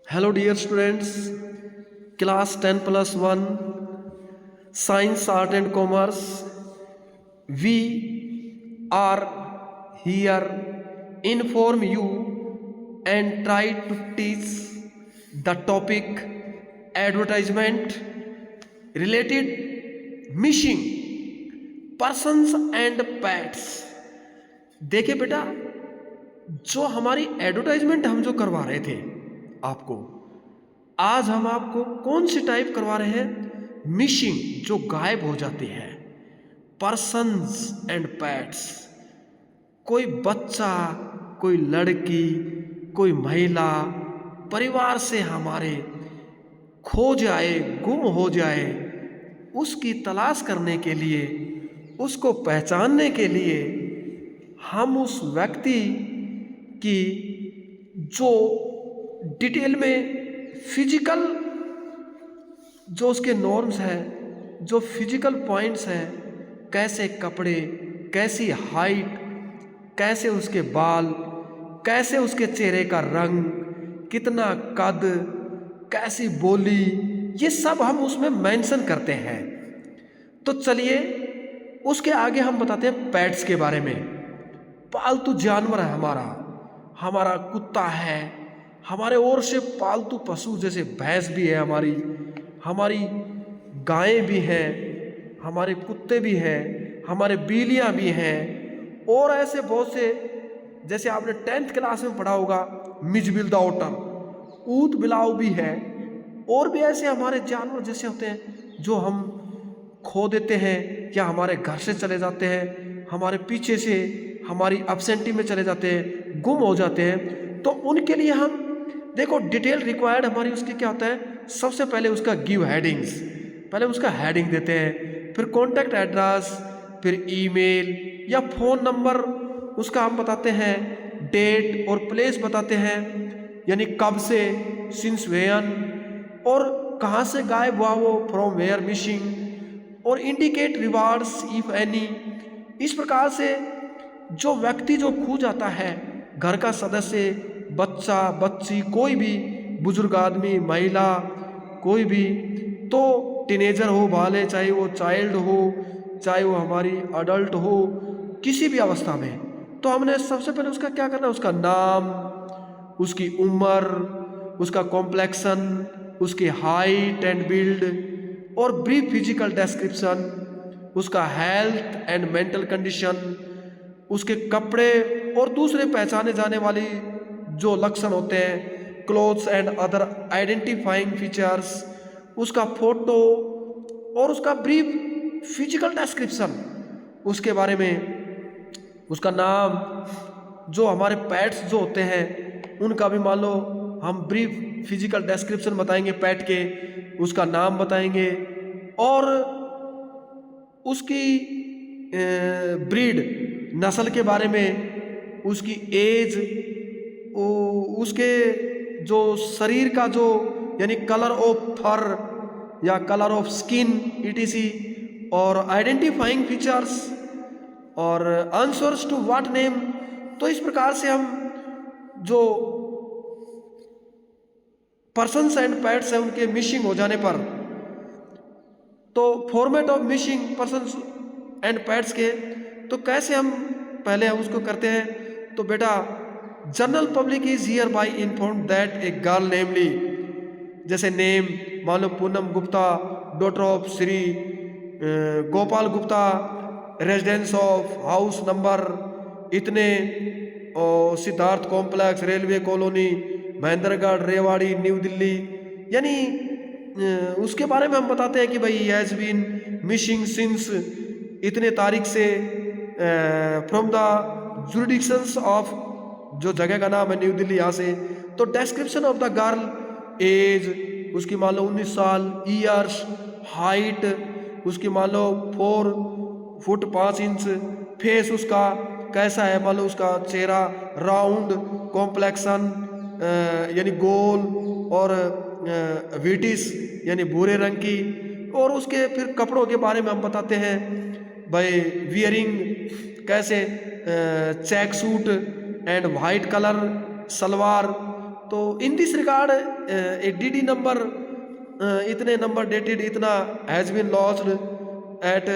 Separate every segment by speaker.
Speaker 1: Hello dear students, class 10 plus 1, science, art and commerce. We are here inform you and try to teach the topic advertisement related missing persons and pets. देखिए बेटा, जो हमारी advertisement हम जो करवा रहे थे आपको, आज हम आपको कौन सी टाइप करवा रहे हैं? मिसिंग, जो गायब हो जाती है, पर्सन्स एंड पेट्स। कोई बच्चा, कोई लड़की, कोई महिला परिवार से हमारे खो जाए, गुम हो जाए, उसकी तलाश करने के लिए, उसको पहचानने के लिए हम उस व्यक्ति की जो डिटेल में फिजिकल जो उसके नॉर्म्स हैं, जो फिजिकल पॉइंट्स हैं, कैसे कपड़े, कैसी हाइट, कैसे उसके बाल, कैसे उसके चेहरे का रंग, कितना कद, कैसी बोली, ये सब हम उसमें मेंशन करते हैं। तो चलिए उसके आगे हम बताते हैं पेट्स के बारे में। पालतू जानवर है हमारा कुत्ता है, हमारे और से पालतू पशु जैसे भैंस भी है, हमारी गायें भी हैं, हमारे कुत्ते भी हैं, हमारे बिल्लियाँ भी हैं, और ऐसे बहुत से, जैसे आपने 10th क्लास में पढ़ा होगा मिजबिल द ओटर, ऊत बिलाव भी है, और भी ऐसे हमारे जानवर जैसे होते हैं जो हम खो देते हैं या हमारे घर से चले जाते हैं, हमारे पीछे से हमारी एब्सेंटी में चले जाते हैं, गुम हो जाते हैं। तो उनके लिए हम देखो डिटेल रिक्वायर्ड हमारी उसकी क्या होता है? सबसे पहले उसका गिव हेडिंग्स, पहले उसका हेडिंग देते हैं, फिर कॉन्टैक्ट एड्रेस, फिर ईमेल या फ़ोन नंबर उसका हम बताते हैं, डेट और प्लेस बताते हैं, यानी कब से, सिंस वेयन, और कहाँ से गायब हुआ वो, फ्रॉम वेयर मिसिंग, और इंडिकेट रिवार्ड्स इफ एनी। इस प्रकार से जो व्यक्ति जो खो जाता है, घर का सदस्य, बच्चा, बच्ची, कोई भी बुजुर्ग आदमी, महिला, कोई भी, तो टीनेजर हो, बाले, चाहे वो चाइल्ड हो, चाहे वो हमारी अडल्ट हो, किसी भी अवस्था में, तो हमने सबसे पहले उसका क्या करना है? उसका नाम, उसकी उम्र, उसका कॉम्प्लेक्शन, उसकी हाइट एंड बिल्ड, और ब्रीफ फिजिकल डिस्क्रिप्शन, उसका हेल्थ एंड मेंटल कंडीशन, उसके कपड़े और दूसरे पहचाने जाने वाली जो लक्षण होते हैं, clothes and other identifying features, उसका फोटो और उसका ब्रीफ फिजिकल डिस्क्रिप्शन, उसके बारे में, उसका नाम, जो हमारे पेट्स जो होते हैं उनका भी मान लो हम ब्रीफ फिजिकल डिस्क्रिप्शन बताएंगे पेट के, उसका नाम बताएंगे, और उसकी ब्रीड, नस्ल के बारे में, उसकी एज, उसके जो शरीर का जो, यानी कलर ऑफ फर या कलर ऑफ स्किन etc, और आइडेंटिफाइंग फीचर्स, और आंसर्स टू व्हाट नेम। तो इस प्रकार से हम जो पर्सन्स एंड पेट्स हैं उनके मिसिंग हो जाने पर, तो format of missing persons and pets के, तो कैसे हम पहले हम उसको करते हैं? तो बेटा, general public is hereby inform that a girl namely, जैसे नेम मान लो Poonam Gupta, daughter of Shri Gopal Gupta, residence of house number इतने, और Siddharth complex, railway colony, Mahendragarh, Rewari, New Delhi, यानी उसके बारे में हम बताते हैं कि भाई हैज़ बीन मिसिंग सिंस इतने तारीख से, फ्रॉम द जुरिडिक्शंस ऑफ, जो जगह का नाम है न्यू दिल्ली, यहाँ से। तो description of the girl, age उसकी मान लो 19 साल, ईयर्स, हाइट उसकी मान लो 4 फुट 5 इंच, फेस उसका कैसा है, मान लो उसका चेहरा राउंड, कॉम्प्लेक्शन यानी गोल, और विटिस यानी भूरे रंग की, और उसके फिर कपड़ों के बारे में हम बताते हैं, भाई वियरिंग कैसे, check suit and white colour salwar, तो in this regard a DD number इतने नंबर डेटेड इतना हैज़ बीन लॉस्ड एट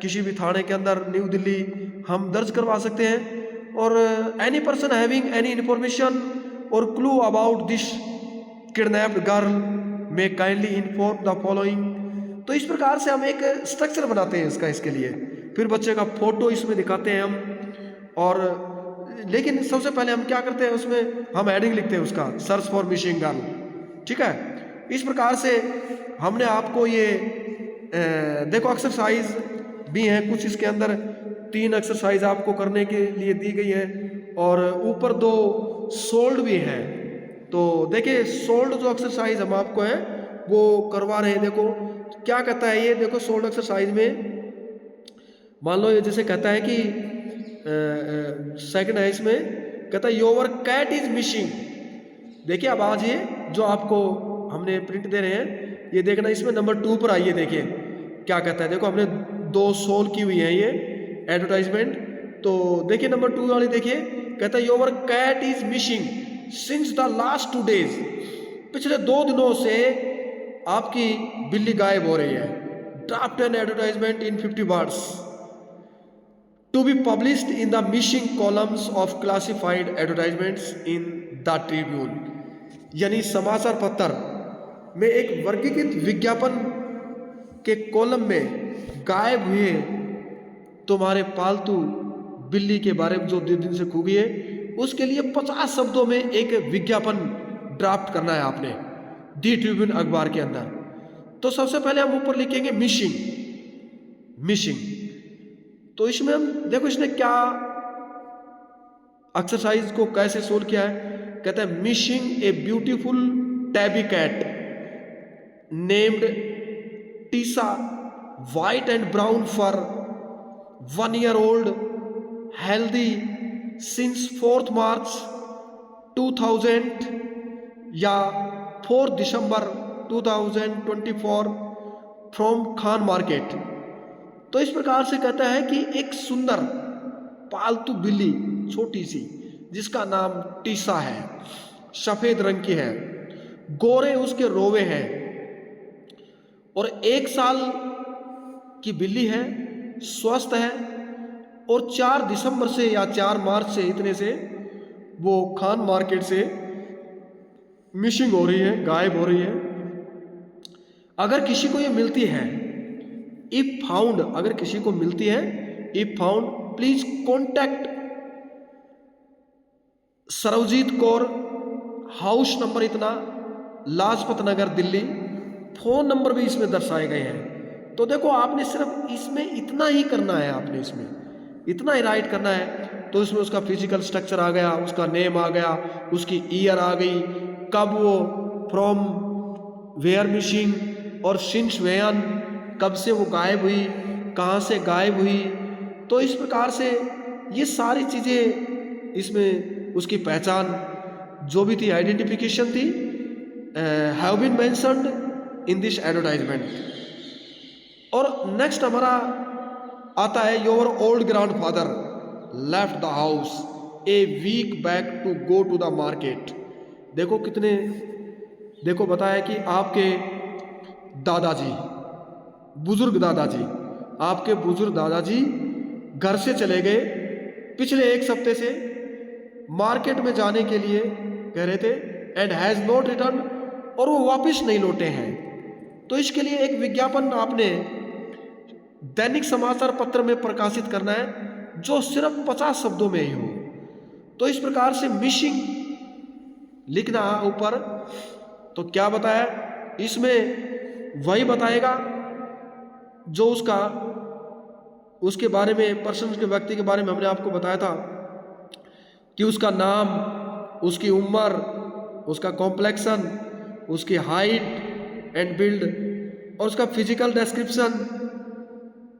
Speaker 1: किसी भी थाने के अंदर न्यू दिल्ली हम दर्ज करवा सकते हैं। और any person having any information और clue about this kidnapped girl may kindly inform the following. तो इस प्रकार से हम एक स्ट्रक्चर बनाते हैं इसके लिए, फिर बच्चे का फोटो इसमें दिखाते हैं हम। और लेकिन सबसे पहले हम क्या करते हैं, उसमें हम हेडिंग लिखते हैं उसका, सर्च फॉर मिसिंग गर्ल। ठीक है, इस प्रकार से हमने आपको ये देखो एक्सरसाइज भी हैं कुछ, इसके अंदर 3 एक्सरसाइज आपको करने के लिए दी गई है और ऊपर 2 सोल्ड भी हैं। तो देखिए सोल्ड जो एक्सरसाइज हम आपको है वो करवा रहे हैं। देखो क्या कहता है ये, देखो सोल्ड एक्सरसाइज में मान लो ये जैसे कहता है कि सेकंड है, इसमें कहता है योर कैट इज मिसिंग। देखिए अब आज ये जो आपको हमने प्रिंट दे रहे हैं ये देखना, इसमें नंबर 2 पर आइए, देखिए क्या कहता है। देखो हमने 2 सोल की हुई है ये एडवर्टाइजमेंट। तो देखिए नंबर 2 वाली देखिए, कहता है your cat is missing since the last 2 days। पिछले 2 दिनों से आपकी बिल्ली गायब हो रही है। Draft an advertisement in 50 words to be published in the missing columns of classified advertisements in the Tribune। यानी समाचार पत्र में एक वर्गीकृत विज्ञापन के कॉलम में गायब हुए तुम्हारे पालतू बिल्ली के बारे में जो 2 दिन से खो गई है, उसके लिए 50 शब्दों में एक विज्ञापन ड्राफ्ट करना है आपने दी ट्रिब्यून अखबार के अंदर। तो सबसे पहले हम ऊपर लिखेंगे मिसिंग। मिसिंग तो इसमें हम देखो इसने क्या एक्सरसाइज को कैसे सोल्व किया है। कहता है missing a beautiful tabby cat named Tessa, white and brown fur, 1 year old, healthy since 4th March 2000 या 4 December 2024 फ्रॉम खान मार्केट। तो इस प्रकार से कहता है कि एक सुंदर पालतू बिल्ली छोटी सी जिसका नाम टीसा है, सफेद रंग की है, गोरे उसके रोवे हैं और 1 साल की बिल्ली है, स्वस्थ है और 4 दिसंबर से या 4 मार्च से इतने से वो खान मार्केट से मिसिंग हो रही है, गायब हो रही है। अगर किसी को ये मिलती है, इफ फाउंड, अगर किसी को मिलती है, if found please contact Sarabjeet Kaur, house number इतना, लाजपत नगर दिल्ली। फोन नंबर भी इसमें दर्शाए गए हैं। तो देखो आपने सिर्फ इसमें इतना ही करना है, आपने इसमें इतना ही राइट करना है। तो इसमें उसका फिजिकल स्ट्रक्चर आ गया, उसका नेम आ गया, उसकी ईयर आ गई, कब वो, फ्रॉम वेयर मिसिंग और सिंस वेयन, कब से वो गायब हुई, कहाँ से गायब हुई। तो इस प्रकार से ये सारी चीज़ें इसमें उसकी पहचान जो भी थी, आइडेंटिफिकेशन थी, have been mentioned in this advertisement. और नेक्स्ट हमारा आता है your old grandfather left the house a week back to go to the market. देखो कितने, देखो बताया कि आपके दादाजी, बुजुर्ग दादाजी, आपके बुजुर्ग दादाजी घर से चले गए पिछले 1 हफ्ते से मार्केट में जाने के लिए कह रहे थे, एंड हैज़ नॉट रिटर्न, और वो वापस नहीं लौटे हैं। तो इसके लिए एक विज्ञापन आपने दैनिक समाचार पत्र में प्रकाशित करना है जो सिर्फ 50 शब्दों में ही हो। तो इस प्रकार से मिसिंग लिखना ऊपर। तो क्या बताया इसमें, वही बताएगा जो उसके बारे में, पर्सन के व्यक्ति के बारे में हमने आपको बताया था कि उसका नाम, उसकी उम्र, उसका कॉम्प्लेक्शन, उसकी हाइट एंड बिल्ड, और उसका फिजिकल डिस्क्रिप्शन,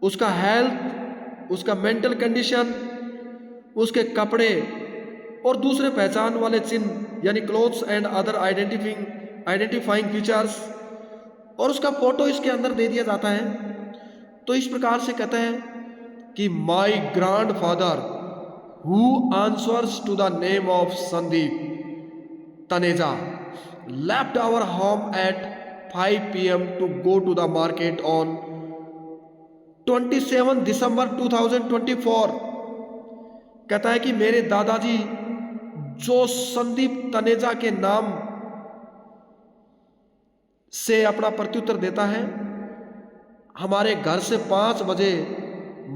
Speaker 1: उसका हेल्थ, उसका मेंटल कंडीशन, उसके कपड़े और दूसरे पहचान वाले चिन्ह यानी clothes and other identifying features, और उसका फोटो इसके अंदर दे दिया जाता है। तो इस प्रकार से कहता है कि my grand father who answers to the name of Sandeep, Taneja left our home at 5 p.m. to go to the market on 27 दिसंबर 2024। कहता है कि मेरे दादाजी जो संदीप तनेजा के नाम से अपना प्रत्युत्तर देता है, हमारे घर से 5 बजे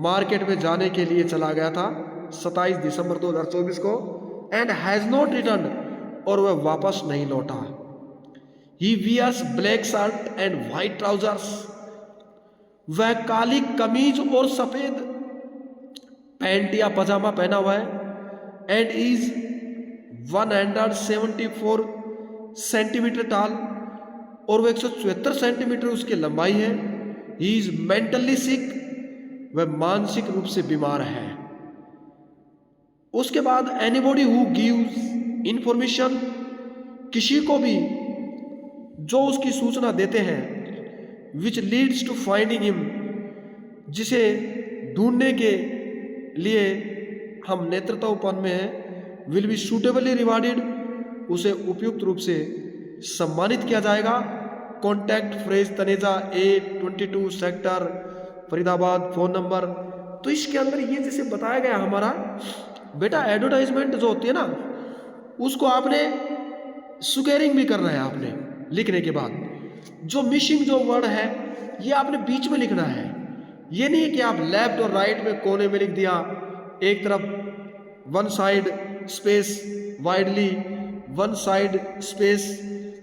Speaker 1: मार्केट में जाने के लिए चला गया था 27 दिसंबर 2024 को, एंड हैज़ नॉट रिटर्न, और वह वापस नहीं लौटा। He wears black shirt and white trousers, वह काली कमीज और सफेद पैंट या पजामा पहना हुआ है, एंड इज 174 सेंटीमीटर टाल, और वह 174 सेंटीमीटर उसकी लंबाई है। ही इज मेंटली सिक, वह मानसिक रूप से बीमार है। उसके बाद एनीबॉडी हु गिव्स इंफॉर्मेशन, किसी को भी जो उसकी सूचना देते हैं, which leads to finding him, जिसे ढूंढने के लिए हम नेतृत्वपन में हैं, विल बी सूटेबली रिवार्डेड, उसे उपयुक्त रूप से सम्मानित किया जाएगा। Contact phrase Taneja A22 sector Faridabad, phone number. तो इसके अंदर ये जैसे बताया गया हमारा बेटा, एडवर्टाइजमेंट जो होती है ना, उसको आपने सुकेरिंग भी करना है। आपने लिखने के बाद जो मिसिंग जो वर्ड है ये आपने बीच में लिखना है। ये नहीं है कि आप लेफ्ट और राइट में कोने में लिख दिया, एक तरफ one side space widely, one side space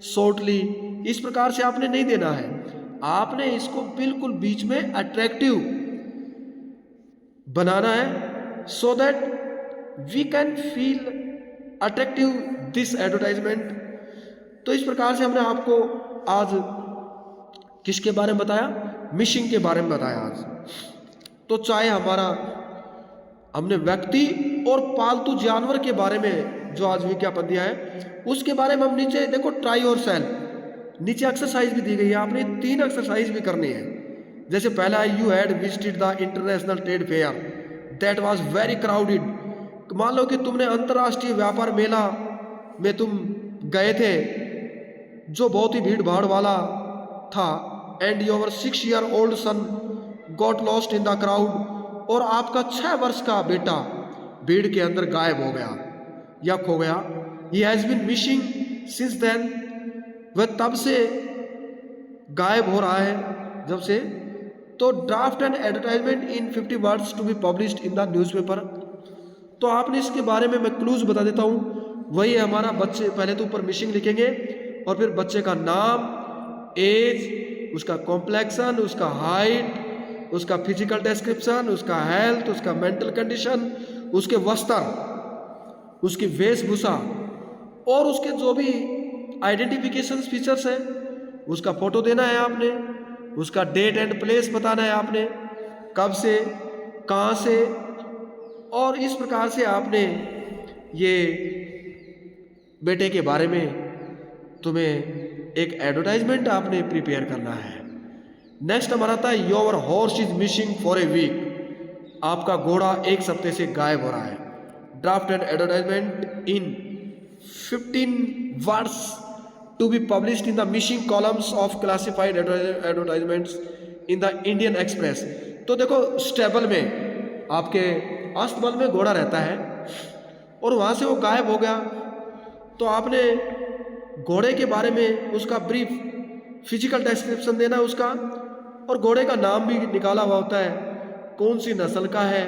Speaker 1: shortly, इस प्रकार से आपने नहीं देना है। आपने इसको बिल्कुल बीच में अट्रैक्टिव बनाना है, so that we can feel attractive this advertisement. तो इस प्रकार से हमने आपको आज किसके बारे में बताया, मिशिंग के बारे में बताया आज। तो चाहे हमारा हमने व्यक्ति और पालतू जानवर के बारे में जो आज विज्ञापन दिया है उसके बारे में हम नीचे देखो ट्राई और सेल, नीचे एक्सरसाइज भी दी गई है, आपने 3 एक्सरसाइज भी करनी है। जैसे पहला है, you had visited the international trade fair that was very crowded. मान लो कि तुमने अंतर्राष्ट्रीय व्यापार मेला में तुम गए थे जो बहुत ही भीड़ भाड़ वाला था, and your 6-year-old sun got lost in the crowd, और आपका 6 वर्ष का बेटा भीड़ के अंदर गायब हो गया या खो गया। He has been missing since then, वह तब से गायब हो रहा है जब से। तो draft and advertisement in 50 words to be published in the newspaper. तो आपने इसके बारे में मैं क्लूज बता देता हूँ। वही है हमारा, बच्चे पहले तो ऊपर मिसिंग लिखेंगे और फिर बच्चे का नाम, एज, उसका कॉम्प्लेक्शन, उसका हाइट, उसका फिजिकल डिस्क्रिप्शन, उसका हेल्थ, उसका मेंटल कंडीशन, उसके वस्त्र, उसकी वेशभूषा, और उसके जो भी आइडेंटिफिकेशन फीचर्स हैं उसका फोटो देना है आपने। उसका डेट एंड प्लेस बताना है आपने, कब से कहाँ से, और इस प्रकार से आपने ये बेटे के बारे में तुम्हें एक एडवर्टाइजमेंट आपने प्रिपेयर करना है। नेक्स्ट हमारा था, your horse is missing for a week, आपका घोड़ा 1 हफ्ते से गायब हो रहा है। Draft and advertisement in 15 words to be published in the missing columns of classified advertisements in the Indian Express. तो देखो, स्टेबल में आपके अस्तबल में घोड़ा रहता है और वहाँ से वो गायब हो गया, तो आपने घोड़े के बारे में उसका ब्रीफ फिजिकल डिस्क्रिप्शन देना उसका, और घोड़े का नाम भी निकाला हुआ होता है, कौन सी नस्ल का है,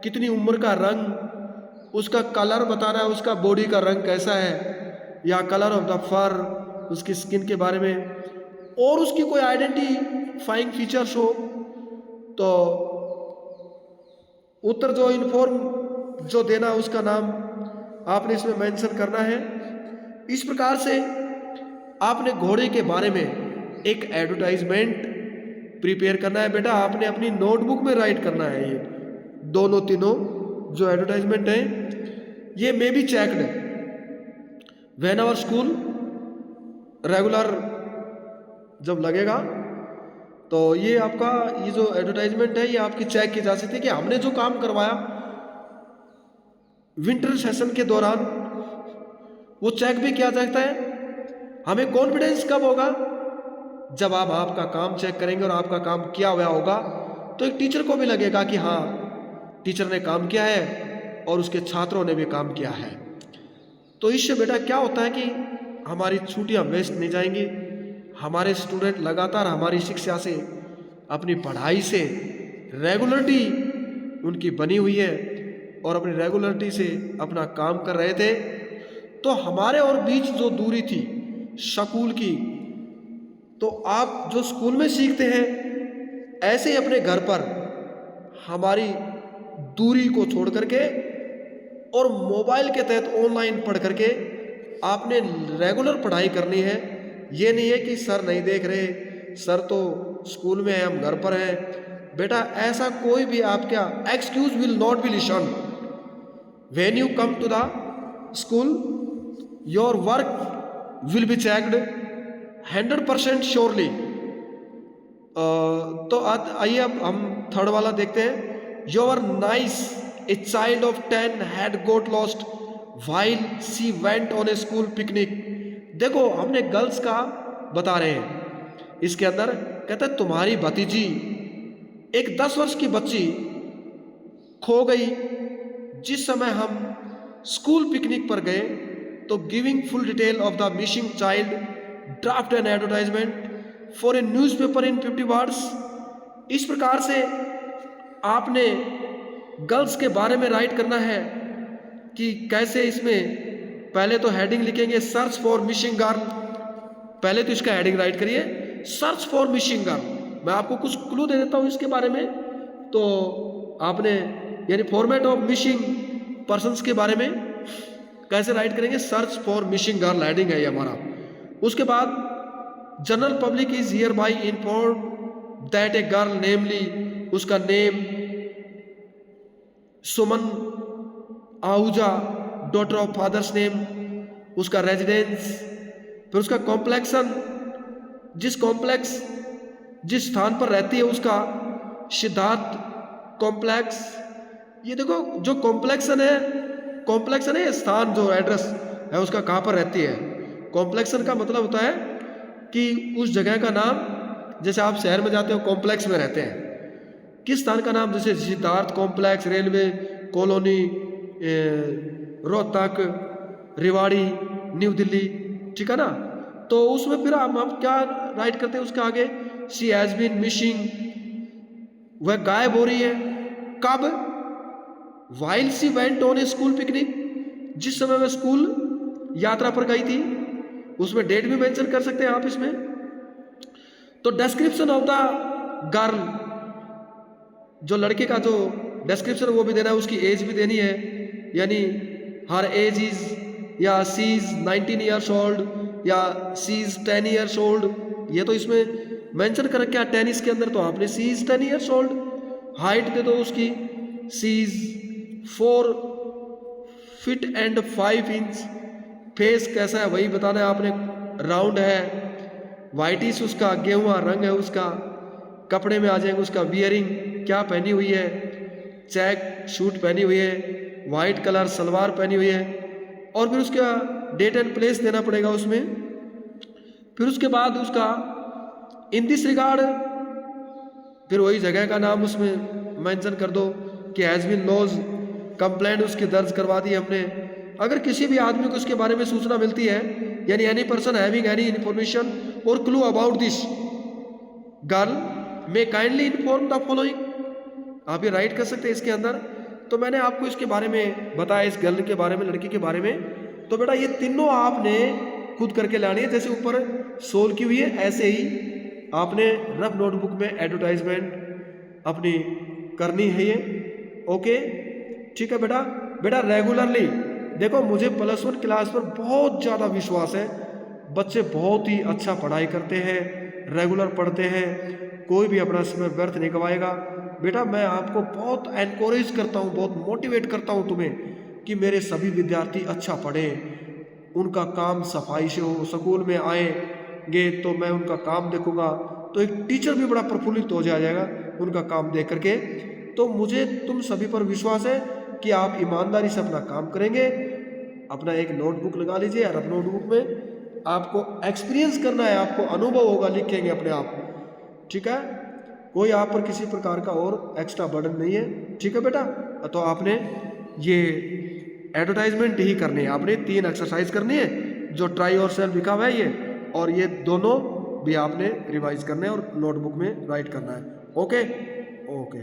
Speaker 1: कितनी उम्र का, रंग, उसका कलर बताना है, उसका बॉडी का रंग कैसा है, या कलर ऑफ द फर, उसकी स्किन के बारे में, और उसकी कोई आइडेंटिफाइंग फीचर्स हो तो उत्तर जो इन्फॉर्म जो देना उसका नाम आपने इसमें मेंशन करना है। इस प्रकार से आपने घोड़े के बारे में एक एडवर्टाइजमेंट प्रिपेयर करना है। बेटा आपने अपनी नोटबुक में राइट करना है। ये दोनों तीनों जो एडवर्टाइजमेंट है ये may be checked when our school regular जब लगेगा, तो ये आपका ये जो एडवर्टाइजमेंट है ये आपकी चेक की जा सकती है कि हमने जो काम करवाया विंटर सेशन के दौरान वो चेक भी किया जाता है। हमें कॉन्फिडेंस कब होगा? जब आप आपका काम चेक करेंगे और आपका काम किया हुआ होगा, तो एक टीचर को भी लगेगा कि हाँ, टीचर ने काम किया है और उसके छात्रों ने भी काम किया है। तो इससे बेटा क्या होता है कि हमारी छुट्टियां वेस्ट नहीं जाएंगी। हमारे स्टूडेंट लगातार हमारी शिक्षा से, अपनी पढ़ाई से रेगुलरिटी उनकी बनी हुई है और अपनी रेगुलरिटी से अपना काम कर रहे थे। तो हमारे और बीच जो दूरी थी स्कूल की, तो आप जो स्कूल में सीखते हैं ऐसे ही अपने घर पर हमारी दूरी को छोड़ करके और मोबाइल के तहत ऑनलाइन पढ़ करके आपने रेगुलर पढ़ाई करनी है। ये नहीं है कि सर नहीं देख रहे, सर तो स्कूल में है, हम घर पर हैं। बेटा ऐसा कोई भी आपका excuse will not be listen. When you come to the school your work will be checked 100% surely. तो आइए अब हम थर्ड वाला देखते हैं। Your niece a child of 10 had got lost while she went on a school picnic. देखो हमने girls का बता रहे हैं, इसके अंदर कहते हैं तुम्हारी भतीजी एक 10 वर्ष की बच्ची खो गई जिस समय हम स्कूल पिकनिक पर गए। तो giving full detail of the missing child, draft an advertisement for a newspaper in 50 words. इस प्रकार से आपने गर्ल्स के बारे में राइट करना है कि कैसे इसमें पहले तो हेडिंग लिखेंगे सर्च फॉर मिसिंग गर्ल। पहले तो इसका हेडिंग राइट करिए सर्च फॉर मिसिंग गर्ल। मैं आपको कुछ क्लू दे देता हूँ इसके बारे में। तो आपने यानी फॉर्मेट ऑफ मिसिंग पर्सन्स के बारे में कैसे राइट करेंगे, search for missing girl heading है ये हमारा। उसके बाद general public is hereby inform that a girl namely, उसका name Suman Ahuja, daughter of father's name, उसका रेजिडेंस, फिर उसका कॉम्प्लेक्सन, जिस स्थान पर रहती है उसका सिद्धार्थ कॉम्प्लेक्स। ये देखो जो कॉम्प्लेक्सन है स्थान, जो एड्रेस है उसका कहाँ पर रहती है। कॉम्प्लेक्सन का मतलब होता है कि उस जगह का नाम, जैसे आप शहर में जाते हो कॉम्प्लेक्स में रहते हैं, किस स्थान का नाम, जैसे Siddharth complex, railway colony, Rohtak, Rewari, New Delhi, ठीक है ना। तो उसमें फिर हम क्या राइट करते हैं उसके आगे, शी हैज बीन मिसिंग, वह गायब हो रही है। कब? While she went on a school picnic, जिस समय वह स्कूल यात्रा पर गई थी। उसमें डेट भी मेंशन कर सकते हैं आप इसमें। तो डिस्क्रिप्शन ऑफ द गर्ल, जो लड़के का जो डिस्क्रिप्शन वो भी देना है, उसकी एज भी देनी है, यानी हर एज इज या सी इज 19 ईयर्स ओल्ड या सी इज 10 ईयर्स ओल्ड। ये तो इसमें मेंशन कर रखा है 10 इसके अंदर, तो आपने she is 10 years old. Height दे दो उसकी, she is 4 feet and 5 inch. Face कैसा है वही बताना है आपने, राउंड है, वाइटिश उसका गेहुआ रंग है उसका। कपड़े में आ जाएंगे उसका वियरिंग, क्या पहनी हुई है, चेक शूट पहनी हुई है, वाइट कलर सलवार पहनी हुई है। और फिर उसका डेट एंड प्लेस देना पड़ेगा उसमें। फिर उसके बाद उसका इन दिस रिगार्ड, फिर वही जगह का नाम उसमें मेंशन कर दो कि हैज़ बीन लॉज कंप्लेंट उसकी दर्ज करवा दी हमने। अगर किसी भी आदमी को उसके बारे में सूचना मिलती है, यानी any person having any information और clue about this girl may kindly inform the following. आप ये राइट कर सकते हैं इसके अंदर। तो मैंने आपको इसके बारे में बताया, इस गर्ल के बारे में, लड़की के बारे में। तो बेटा ये तीनों आपने खुद करके लानी है, जैसे ऊपर सोल्व की हुई है ऐसे ही आपने रफ नोटबुक में एडवर्टाइजमेंट अपनी करनी है ये। ओके ठीक है बेटा। बेटा रेगुलरली देखो, मुझे +1 क्लास पर बहुत ज़्यादा विश्वास है। बच्चे बहुत ही अच्छा पढ़ाई करते हैं, रेगुलर पढ़ते हैं, कोई भी अपना समय व्यर्थ नहीं गवाएगा। बेटा मैं आपको बहुत एनकरेज करता हूँ, बहुत मोटिवेट करता हूँ तुम्हें कि मेरे सभी विद्यार्थी अच्छा पढ़ें, उनका काम सफाई से हो। स्कूल में आएंगे तो मैं उनका काम देखूंगा, तो एक टीचर भी बड़ा प्रफुल्लित हो जाएगा उनका काम देख करके। तो मुझे तुम सभी पर विश्वास है कि आप ईमानदारी से अपना काम करेंगे अपना एक नोटबुक लगा लीजिए और अपने नोटबुक में आपको एक्सपीरियंस करना है, आपको अनुभव होगा, लिखेंगे अपने आप, ठीक है। कोई आप पर किसी प्रकार का और एक्स्ट्रा बर्डन नहीं है, ठीक है बेटा। तो आपने ये एडवर्टाइजमेंट ही करनी है, आपने 3 एक्सरसाइज करनी है, जो ट्राई और सेल्फ लिखा हुआ है ये, और ये दोनों भी आपने रिवाइज करने हैं और नोटबुक में राइट करना है। Okay okay.